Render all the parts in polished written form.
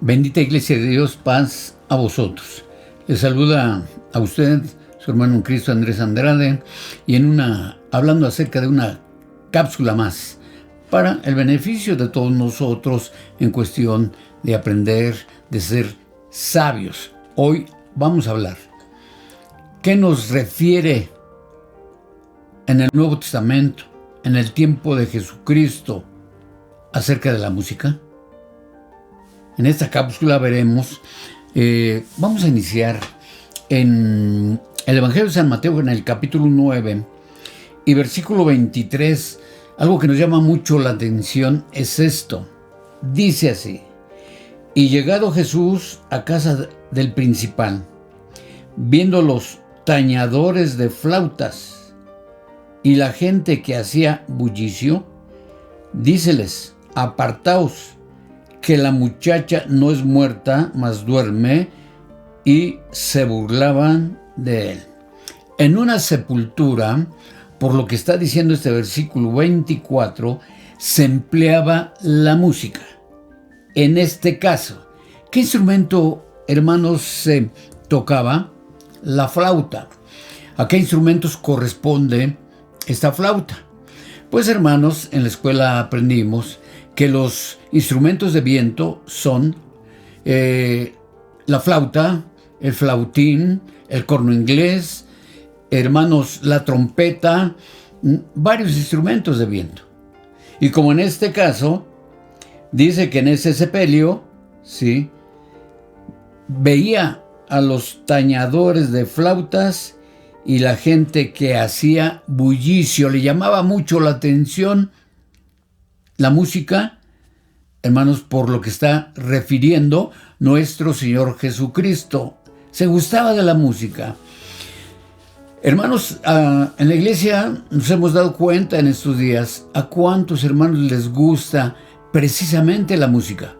Bendita Iglesia de Dios, paz a vosotros. Les saluda a usted, su hermano en Cristo Andrés Andrade, y hablando acerca de una cápsula más para el beneficio de todos nosotros en cuestión de aprender, de ser sabios. Hoy vamos a hablar. ¿Qué nos refiere en el Nuevo Testamento, en el tiempo de Jesucristo, acerca de la música? En esta cápsula veremos, vamos a iniciar en el Evangelio de San Mateo, en el capítulo 9 y versículo 23. Algo que nos llama mucho la atención es esto. Dice así: y llegado Jesús a casa del principal, viendo los tañedores de flautas y la gente que hacía bullicio, díceles: apartaos, que la muchacha no es muerta, mas duerme. Y se burlaban de él. En una sepultura, por lo que está diciendo este versículo 24, se empleaba la música. En este caso, ¿qué instrumento, hermanos, se tocaba? La flauta. ¿A qué instrumentos corresponde esta flauta? Pues, hermanos, en la escuela aprendimos que los instrumentos de viento son la flauta, el flautín, el corno inglés, hermanos, la trompeta, varios instrumentos de viento. Y como en este caso, dice que en ese sepelio, ¿sí?, veía a los tañedores de flautas y la gente que hacía bullicio. Le llamaba mucho la atención la música, hermanos, por lo que está refiriendo nuestro Señor Jesucristo. Se gustaba de la música. Hermanos, en la iglesia nos hemos dado cuenta en estos días a cuántos hermanos les gusta precisamente la música.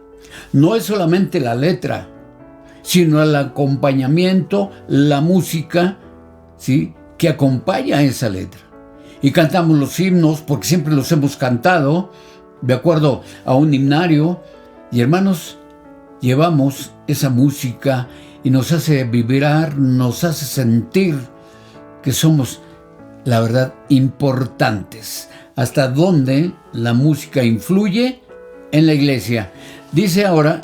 No es solamente la letra, sino el acompañamiento, la música, ¿sí?, que acompaña a esa letra. Y cantamos los himnos porque siempre los hemos cantado de acuerdo a un himnario. Y hermanos, llevamos esa música y nos hace vibrar, nos hace sentir que somos, la verdad, importantes. Hasta dónde la música influye en la iglesia. Dice ahora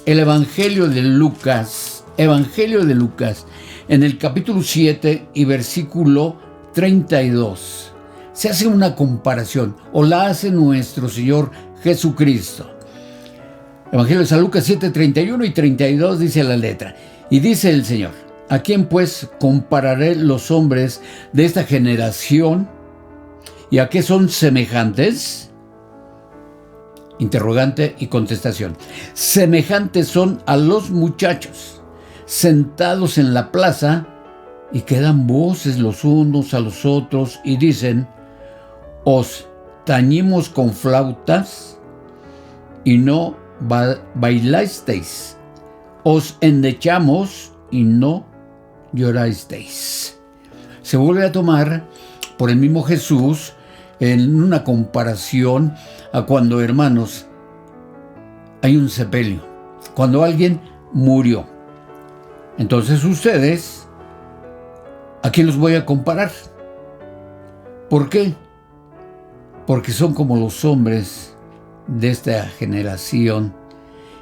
el Evangelio de Lucas, en el capítulo 7 y versículo 32. Se hace una comparación, o la hace nuestro Señor Jesucristo. Evangelio de San Lucas 7, 31 y 32 dice la letra. Y dice el Señor: ¿a quién pues compararé los hombres de esta generación? ¿Y a qué son semejantes? Interrogante y contestación. Semejantes son a los muchachos sentados en la plaza y que dan voces los unos a los otros y dicen: os tañimos con flautas y no bailasteis, os endechamos y no llorasteis. Se vuelve a tomar por el mismo Jesús en una comparación a cuando, hermanos, hay un sepelio, cuando alguien murió. Entonces ustedes, ¿a quién los voy a comparar? ¿Por qué? Porque son como los hombres de esta generación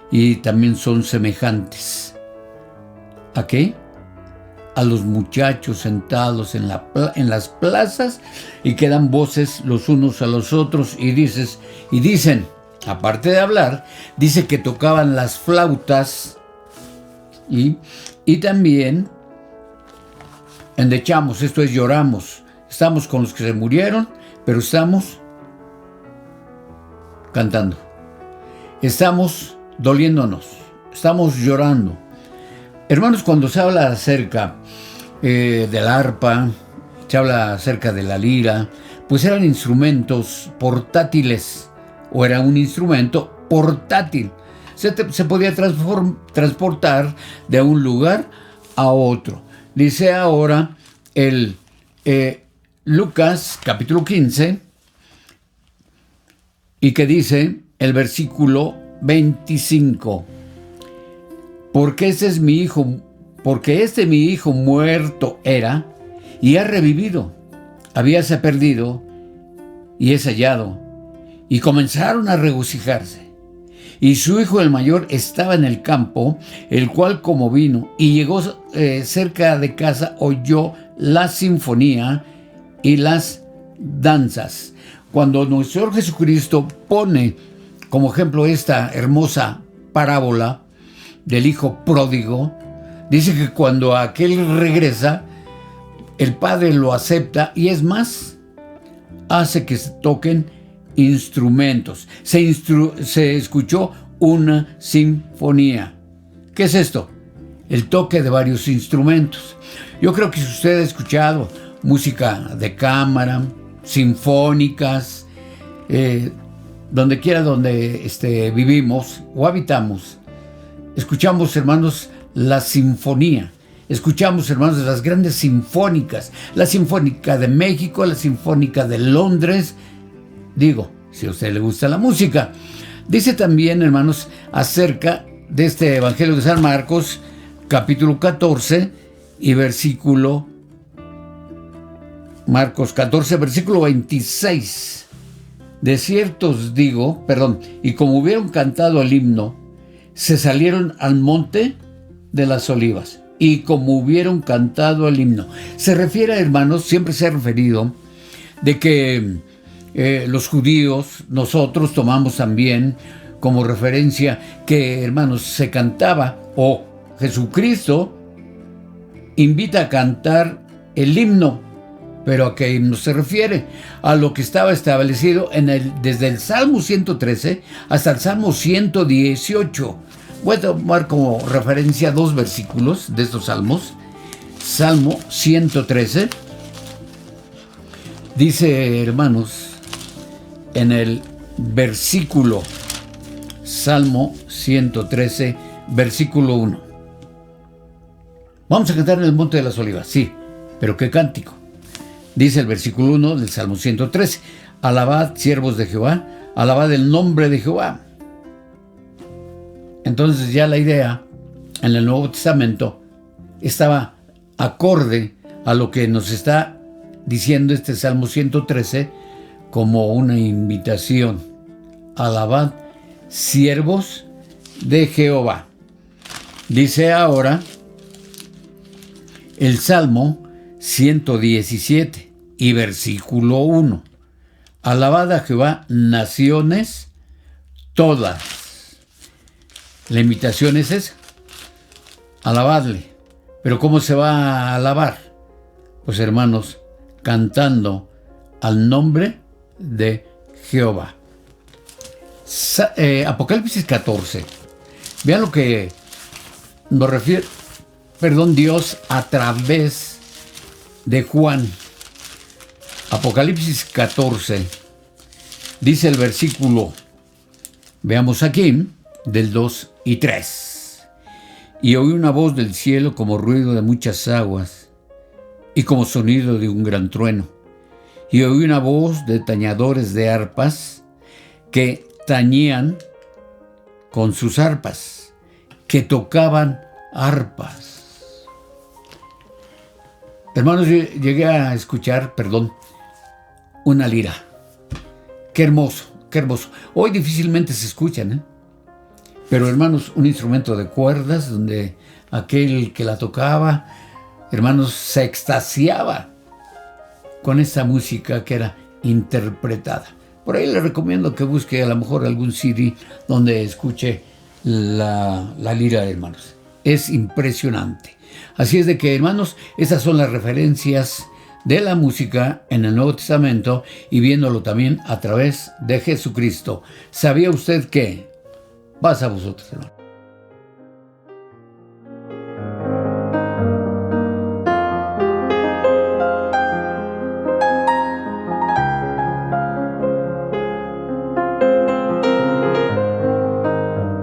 y también son semejantes. ¿A qué? A los muchachos sentados en las plazas y que dan voces los unos a los otros y dicen, aparte de hablar, dice que tocaban las flautas y también endechamos, esto es, lloramos. Estamos con los que se murieron, pero estamos cantando. Estamos doliéndonos, estamos llorando. Hermanos, cuando se habla acerca del arpa, se habla acerca de la lira, pues eran instrumentos portátiles, o era un instrumento portátil. Se podía transportar de un lugar a otro. Dice ahora el Lucas capítulo 15, y que dice el versículo 25: porque este mi hijo muerto era y ha revivido, habíase perdido y es hallado. Y comenzaron a regocijarse. Y su hijo el mayor estaba en el campo, el cual como vino y llegó cerca de casa, oyó la sinfonía y las danzas. Cuando nuestro Señor Jesucristo pone como ejemplo esta hermosa parábola del hijo pródigo, dice que cuando aquel regresa, el padre lo acepta y es más, hace que se toquen instrumentos. Se escuchó una sinfonía. ¿Qué es esto? El toque de varios instrumentos. Yo creo que si usted ha escuchado música de cámara, sinfónicas, donde quiera donde vivimos o habitamos, escuchamos, hermanos, la sinfonía. Escuchamos, hermanos, de las grandes sinfónicas, la Sinfónica de México, la Sinfónica de Londres. Digo, si a usted le gusta la música. Dice también, hermanos, acerca de este Evangelio de San Marcos, capítulo 14 y versículo... Marcos 14, versículo 26. De cierto os digo, y como hubieron cantado el himno, se salieron al monte de las olivas. Y como hubieron cantado el himno. Se refiere, hermanos, siempre se ha referido de que los judíos, nosotros tomamos también como referencia que, hermanos, se cantaba, o Jesucristo invita a cantar el himno. ¿Pero a qué himno se refiere? A lo que estaba establecido desde el Salmo 113 hasta el Salmo 118. Voy a tomar como referencia 2 versículos de estos salmos. Salmo 113. Dice, hermanos, en el versículo, Salmo 113, versículo 1. Vamos a cantar en el Monte de las Olivas, sí, pero ¿qué cántico? Dice el versículo 1 del Salmo 113. Alabad, siervos de Jehová, alabad el nombre de Jehová. Entonces ya la idea en el Nuevo Testamento estaba acorde a lo que nos está diciendo este Salmo 113 como una invitación. Alabad, siervos de Jehová. Dice ahora el Salmo 117 y versículo 1. Alabad a Jehová, naciones todas. La invitación es esa. Alabadle. ¿Pero cómo se va a alabar? Pues, hermanos, cantando al nombre de Jehová. Apocalipsis 14. Vean lo que nos refiere, Dios a través de Juan. Apocalipsis 14. Dice el versículo, veamos aquí, del 2 y 3. Y oí una voz del cielo como ruido de muchas aguas y como sonido de un gran trueno. Y oí una voz de tañedores de arpas que tañían con sus arpas, que tocaban arpas. Hermanos, yo llegué a escuchar, una lira. Qué hermoso, qué hermoso. Hoy difícilmente se escuchan, Pero, hermanos, un instrumento de cuerdas donde aquel que la tocaba, hermanos, se extasiaba con esa música que era interpretada. Por ahí le recomiendo que busque a lo mejor algún CD donde escuche la lira, hermanos. Es impresionante. Así es de que, hermanos, esas son las referencias de la música en el Nuevo Testamento y viéndolo también a través de Jesucristo. ¿Sabía usted que? Pasa a vosotros, hermano.